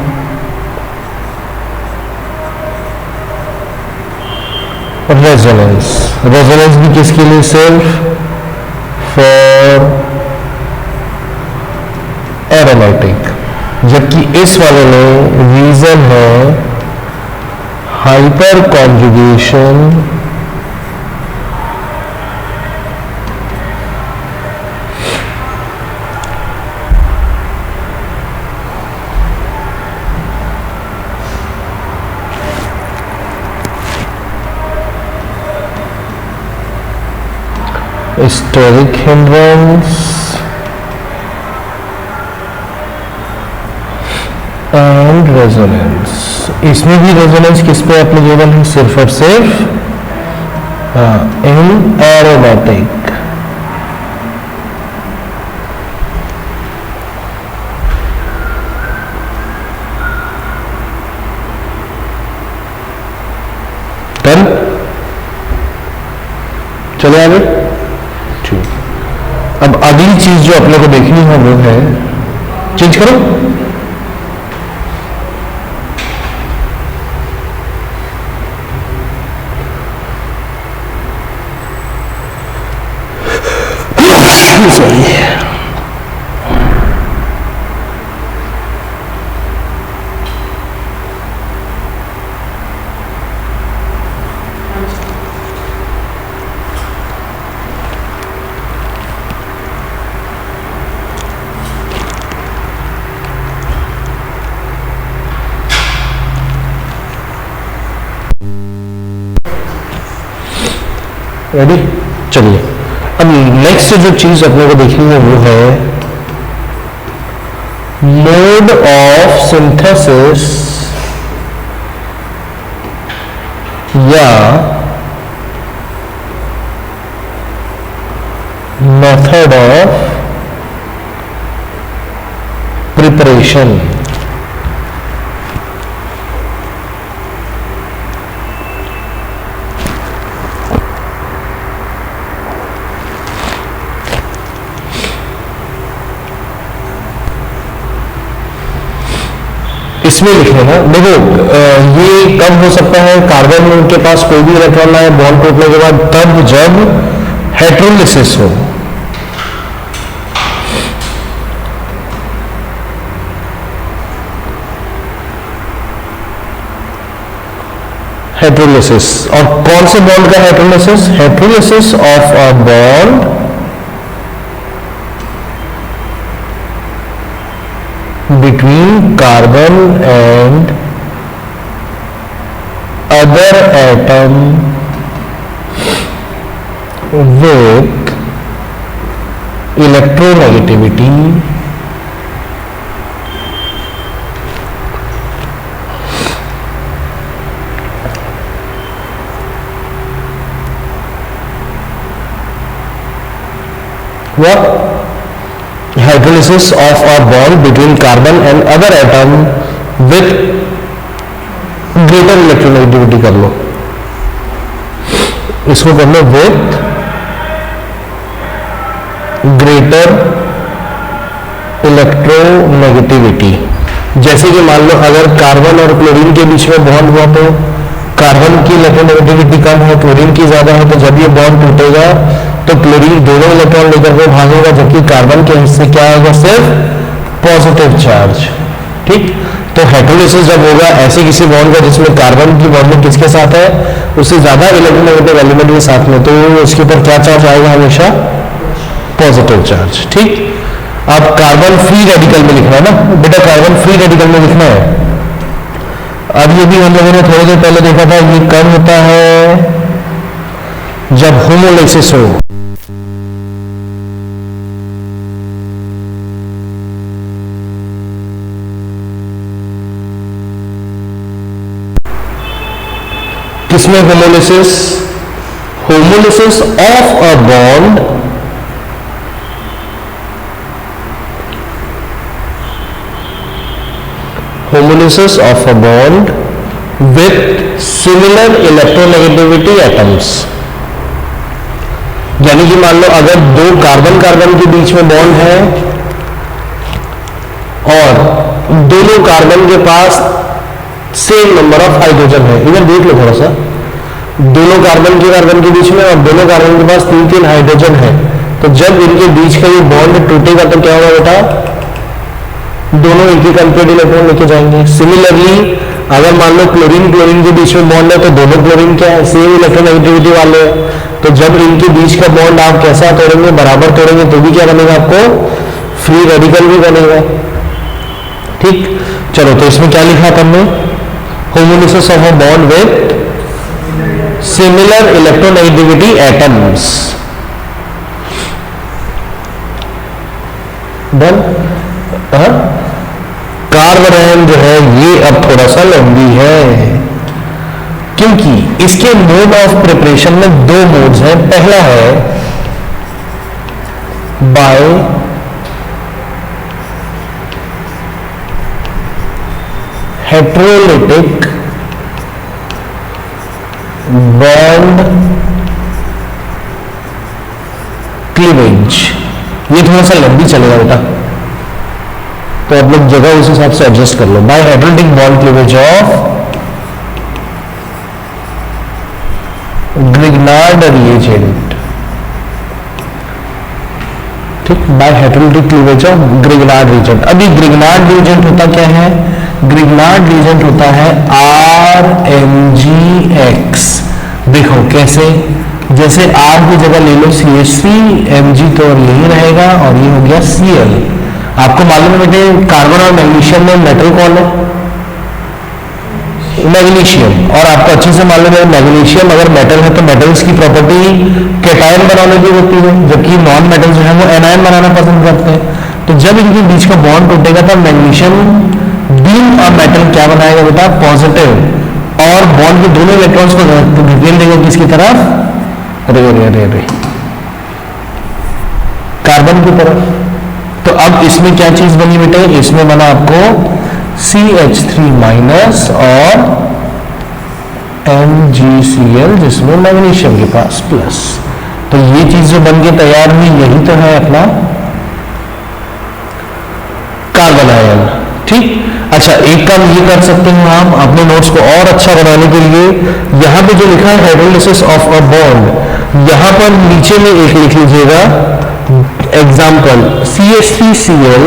resonance. Resonance भी किसके लिए? सिर्फ फॉर एरोमेटिक। जबकि इस वाले में रीजन है hyperconjugation steric hindrance and resonance. इसमें भी रेजोनेंस किस पे एप्लीकेबल है? सिर्फ और सिर्फ इन एरोमेटिक। डन। चलो आगे। ठीक। अब अगली चीज जो अपने को देखनी है वो है, चेंज करो। सॉरी। रेडी? चलिए, अब नेक्स्ट जो चीज अपने को देखनी है वो है मोड ऑफ सिंथेसिस या मेथड ऑफ प्रिपरेशन। इसमें लिख लेना। देखो ये कब हो सकता है? कार्बन में उनके पास कोई भी इलेक्ट्रॉन ना है बॉन्ड टूटने के बाद, तब जब हेटेरोलिसिस हो। हेटेरोलिसिस। और कौन से बॉन्ड का heterolysis? Heterolysis of a bond between carbon and other atom with electronegativity what hydrolysis of a bond between carbon and other atom with greater electronegativity कर लो, इसको कर लो with greater electronegativity। जैसे कि मान लो अगर कार्बन और क्लोरीन के बीच में बॉन्ड हुआ तो कार्बन की इलेक्ट्रोनेगेटिविटी कम है, क्लोरीन की ज्यादा है, तो जब ये बॉन्ड टूटेगा तो क्लोरीन दोनों इलेक्ट्रॉन लेकर के भागेगा, जबकि कार्बन के हिस्से क्या होगा, सिर्फ पॉजिटिव चार्ज। ठीक, तो हाइड्रोलिसिस जब होगा ऐसे किसी बॉन्ड का जिसमें कार्बन की बॉन्डिंग किसके साथ है, उससे ज्यादा इलेक्ट्रोनेगेटिव एलिमेंट के साथ में, तो उसके ऊपर क्या चार्ज आएगा, हमेशा पॉजिटिव चार्ज। ठीक, अब कार्बन फ्री रेडिकल में लिखना है ना बेटा, कार्बन फ्री रेडिकल में लिखना है। अब ये भी हम लोगों ने थोड़ी देर पहले देखा था, ये कब होता है, जब होमोलाइसिस हो। किसमें homolysis, homolysis of a bond homolysis of a bond with similar electronegativity atoms। यानी कि मान लो अगर दो कार्बन कार्बन के बीच में बॉन्ड है और दोनों कार्बन के पास सेम नंबर ऑफ हाइड्रोजन है, इधर देख लो थोड़ा सा, दोनों कार्बन के बीच में और दोनों कार्बन के पास 3-3 हाइड्रोजन है, तो जब इनके बीच का ये बॉन्ड टूटेगा तो क्या होगा बेटा, दोनों एक ही कंप्लीट इलेक्ट्रॉन लेके जाएंगे। सिमिलरली अगर मान लो क्लोरीन क्लोरीन के बीच में बॉन्ड है तो दोनों क्लोरीन क्या है, सेम इलेक्ट्रोनेगेटिविटी वाले हैं, तो जब इनके बीच का बॉन्ड आप कैसा तोड़ेंगे, बराबर तोड़ेंगे, तो भी क्या बनेगा, आपको फ्री रेडिकल भी बनेगा। ठीक, चलो तो इसमें क्या लिखा था हमने, homolysis of a bond with similar electronegativity atoms. Done. Carbon जो है ये अब थोड़ा सा लंबी है, क्योंकि इसके मोड ऑफ प्रिपरेशन में दो मोड्स हैं। पहला है बाय हेट्रोलिटिक बॉन्ड क्लीवेज। ये थोड़ा सा लंबी चलेगा बेटा, तो आप लोग जगह उस हिसाब से एडजस्ट कर लो। By hydrolytic bond cleavage of Grignard reagent. ठीक, by hydrolytic cleavage of Grignard reagent. अभी ग्रिग्नार्ड रिएजेंट होता क्या है, ग्रिग्नार्ड रिएजेंट होता है RMgX। देखो कैसे, जैसे R की जगह ले लो CH3, Mg तो यही रहेगा और ये हो गया Cl। आपको मालूम है बेटे कार्बन और मैग्नीशियम में मेटल कौन है, मैग्नीशियम। और आपको अच्छे से मालूम है मैग्नीशियम अगर मेटल है तो मेटल्स की प्रॉपर्टी कैटायन बनाने की होती है, जबकि नॉन मेटल जो है वो एनायन बनाना पसंद करते हैं। तो जब इनके बीच का बॉन्ड टूटेगा तो मैग्नीशियम बीइंग अ मेटल क्या बनाएगा बेटा, पॉजिटिव, और बॉन्ड के दोनों इलेक्ट्रॉन्स को धकेल देगा किसकी तरफ, रे कार्बन की तरफ। तो अब इसमें क्या चीज बनी बेटे, इसमें बना आपको CH3 माइनस और MgCl, जिसमें मैग्नीशियम के पास प्लस। तो ये चीज जो बन के तैयार हुई यही तो है अपना कार्बन आयन। ठीक, अच्छा एक काम ये कर सकते हैं आप अपने नोट्स को और अच्छा बनाने के लिए, यहां पे जो लिखा है हाइड्रोलिसिस ऑफ अ बॉन्ड, यहां पर नीचे में एक लिख लीजिएगा एग्जाम्पल CH3Cl।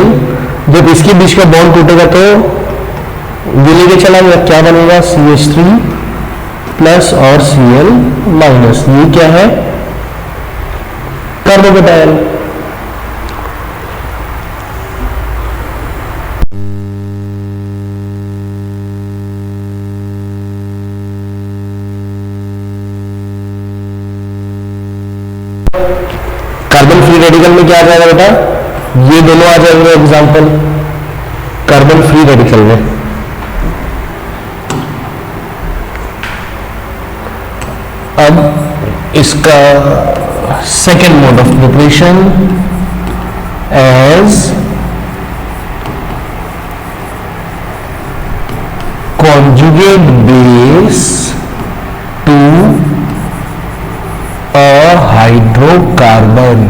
जब इसके बीच का बॉन्ड टूटेगा तो ये लेके चला गया, क्या बनेगा CH3 प्लस और Cl माइनस, ये क्या है कार्बोकेटायन। कार्बन फ्री रेडिकल में क्या आ जाएगा बेटा, ये दोनों आ जाएंगे एग्जाम्पल कार्बन फ्री रेडिकल में। अब इसका second mode of preparation as conjugate base to a hydrocarbon.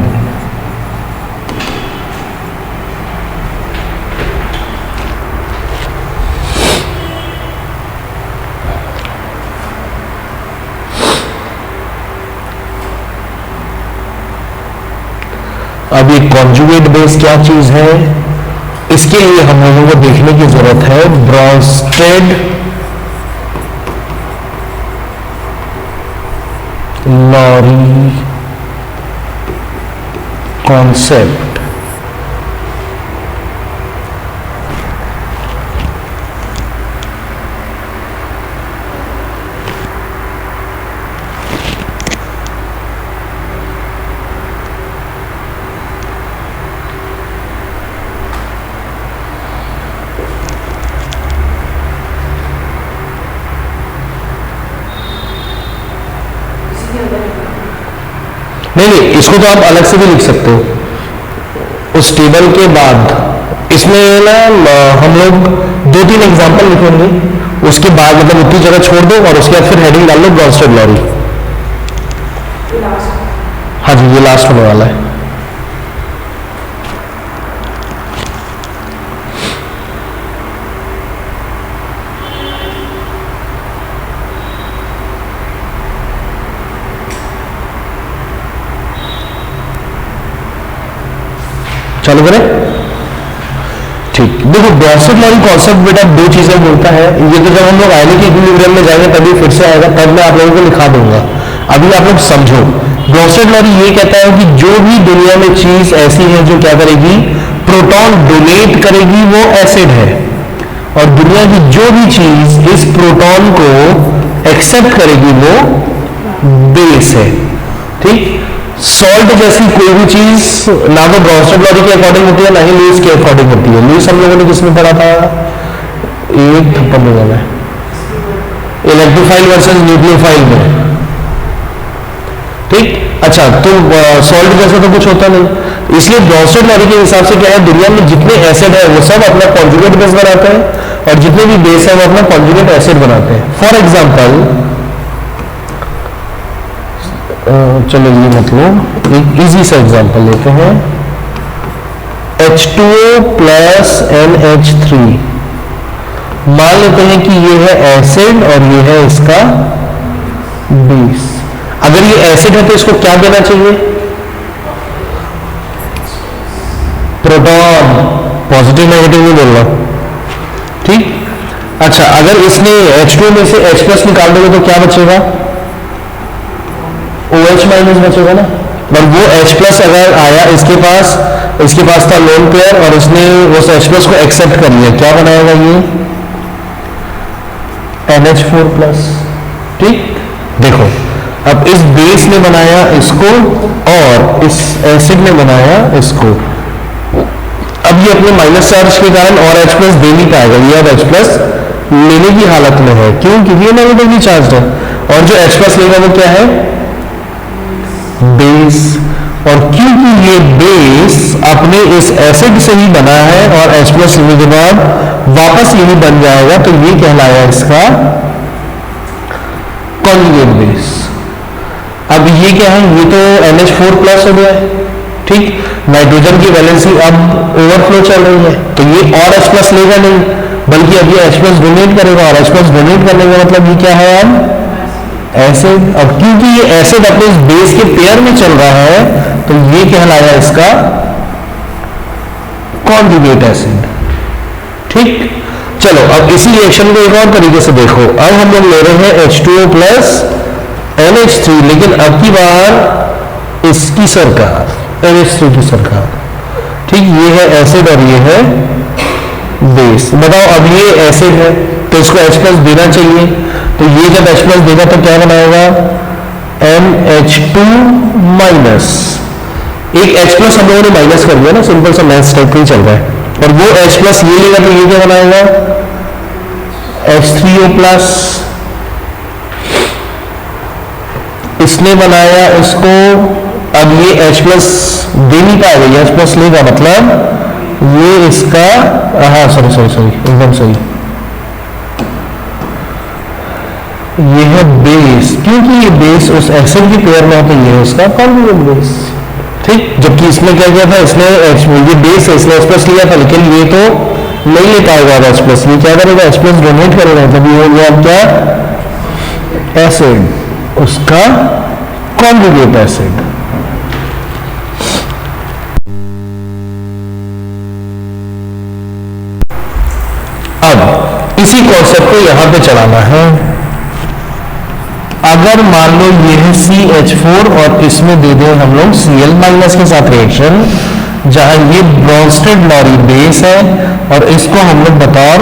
अब ये कॉन्जुगेट बेस क्या चीज है, इसके लिए हम लोगों को देखने की जरूरत है ब्रॉन्स्टेड लॉरी कॉन्सेप्ट। नहीं, इसको तो आप अलग से भी लिख सकते हो उस टेबल के बाद। इसमें ना हम लोग 2-3 एग्जांपल लिखेंगे, उसके बाद मतलब उतनी जगह छोड़ दो और उसके बाद फिर हेडिंग डाल लो ब्रॉन्स्टेड लॉरी। हाँ जी, ये लास्ट होने वाला है। चालू करें? ठीक, देखो ब्रॉन्स्टेड लॉरी कॉन्सेप्ट बेटा 2 चीजें बोलता है। ये तो जब हम लोग आयनिक इक्विलिब्रियम में जाएंगे तभी फिर से आएगा, तब मैं आप लोगों को लिखा दूंगा। अभी आप लोग समझो, ब्रॉन्स्टेड लॉरी ये कहता है कि जो भी दुनिया में चीज ऐसी है जो क्या करेगी, प्रोटॉन डोनेट करेगी, वो एसिड है, और दुनिया की जो भी चीज इस प्रोटॉन को एक्सेप्ट करेगी वो बेस है। ठीक, सॉल्ट जैसी कोई भी चीज ना तो ब्रॉन्स्टेड लॉरी के अकॉर्डिंग होती है, ना ही लुईस के अकॉर्डिंग होती है। लुईस हम लोगों ने किसमें पढ़ा था, एक थप्पड़ में जाना है, इलेक्ट्रोफाइल वर्सेस न्यूक्लियोफाइल में। ठीक, अच्छा, तो सॉल्ट जैसा तो कुछ होता नहीं, इसलिए ब्रॉन्स्टेड लॉरी के हिसाब से क्या है, दुनिया में जितने एसिड है वो सब अपना कॉन्जुगेट बेस बनाते हैं, और जितने भी बेस है वो अपना कॉन्जुगेट एसिड बनाते हैं। फॉर एग्जाम्पल, चलो ये मतलब एक इजी सा एग्जांपल लेते हैं, H2O प्लस NH3। मान लेते हैं कि ये है एसिड और ये है इसका बेस। अगर ये एसिड है तो इसको क्या देना चाहिए, प्रोटॉन, पॉजिटिव नेगेटिव नहीं बोल रहा। ठीक, अच्छा, अगर इसने H2O में से H+ निकाल दोगे तो क्या बचेगा, OH माइनस बचेगा ना। और वो H+ अगर आया इसके पास था लोन पेयर और इसने उस H+ को एक्सेप्ट कर लिया, क्या बनाएगा ये NH4+। ठीक, देखो अब इस बेस ने बनाया इसको और इस एसिड ने बनाया इसको। अब ये अपने माइनस चार्ज के कारण और H+ दे नहीं पाएगा, ये अब H+ लेने की हालत में है, क्यों, क्योंकि ये नेगेटिवली चार्ज है, और जो H+ लेगा वो क्या है, बेस। और क्योंकि ये बेस अपने इस एसिड से ही बना है और H+ लेने के बाद वापस यही बन जाएगा, तो ये कहलाया इसका कॉन्जुगेट बेस। अब ये क्या है, ये तो NH4+ हो गया। ठीक, नाइट्रोजन की वैलेंसी अब ओवरफ्लो चल रही है, तो ये और H+ लेगा नहीं, बल्कि अब ये H+ डोनेट करेगा, और H+ डोनेट करने का मतलब ये क्या है, अब एसिड। अब क्योंकि ये एसिड अपने इस बेस के पेयर में चल रहा है, तो ये कहलाया इसका कॉन्जुगेट एसिड। ठीक, चलो अब इसी रिएक्शन को एक और तरीके से देखो। अब हम लोग ले रहे हैं H2O प्लस NH3, लेकिन अब की बार इसकी सरकार NH3 की सरकार। ठीक, ये है एसिड और ये है बेस। बताओ, अब ये एसिड है तो इसको H+ देना चाहिए, तो ये जब H+ देगा तो क्या बनाएगा, NH2 माइनस। एक H+ हम लोगों ने माइनस कर दिया ना, सिंपल सा मैथ्स टाइप ही चल रहा है, और वो H+ ये लेगा तो ये क्या बनाएगा, H3O+। इसने बनाया इसको अब ये H प्लस दे नहीं पाएगा, ये H प्लस लेगा, मतलब ये इसका, हाँ सॉरी सॉरी सॉरी एकदम सही, ये है बेस, क्योंकि ये बेस उस एसिड की पेयर में है तो ये है उसका कॉन्जुगेट बेस। ठीक, जबकि इसमें क्या किया था, इसने ये बेस है इसलिए H प्लस लिया था, लेकिन ये तो नहीं ले पाएगा H प्लस, ये क्या करेगा H प्लस डोनेट करेगा, तब ये हो गया क्या, एसिड, उसका कॉन्जुगेट एसिड। अब इसी कॉन्सेप्ट को यहां पे चलाना है। अगर मान लो ये है CH4 और इसमें दे दें हम लोग Cl माइनस के साथ रिएक्शन, जहां ये ब्रोंस्टेड लॉरी बेस है और इसको हम लोग बतौर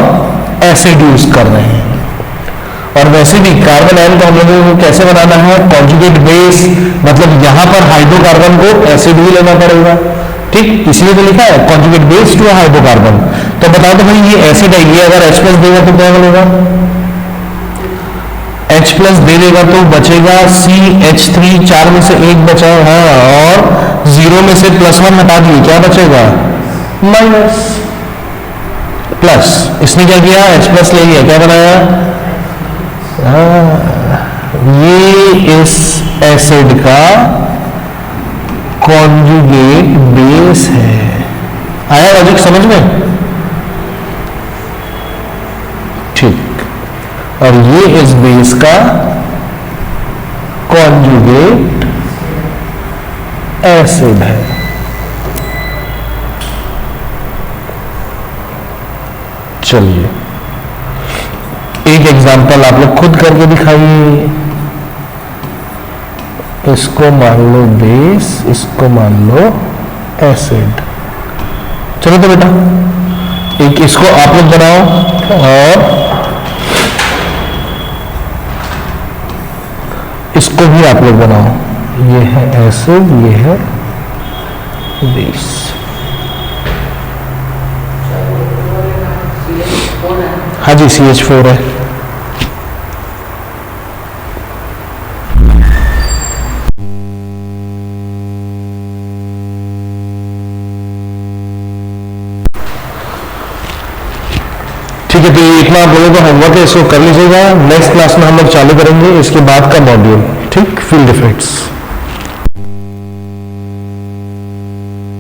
एसिड यूज कर रहे हैं। और वैसे भी कार्बन आयन को हम लोगों को कैसे बनाना है, कॉन्जुगेट बेस, मतलब यहां पर हाइड्रोकार्बन को एसिड ही लेना पड़ेगा। ठीक, इसलिए तो लिखा है कॉन्जुगेट बेस टू हाइड्रोकार्बन। तो बताओ तो भाई ये एसिड है, ये अगर H प्लस देगा तो क्या बनेगा, H प्लस दे देगा तो बचेगा CH3, 4 में से 1 बचा, हाँ, और 0 में से +1 हटा दिए, क्या बचेगा, माइनस, प्लस, इसने क्या किया H प्लस ले लिया, क्या बनाया, ये इस एसिड का कॉन्जुगेट बेस है। आया लॉजिक समझ में, ठीक, और ये इस बेस का कॉन्जुगेट एसिड है। चलिए एक एग्जांपल आप लोग खुद करके दिखाइए। इसको मान लो बेस, इसको मान लो एसिड। चलो तो बेटा एक इसको आप लोग बनाओ और इसको भी आप लोग बनाओ। ये है एसिड, ये है बेस। हाँ जी CH4 है। ठीक है, तो ये इतना आप लोगों का होमवर्क है, इसको कर लीजिएगा। नेक्स्ट क्लास में हम लोग चालू करेंगे इसके बाद का मॉड्यूल। ठीक, फील्ड इफेक्ट्स।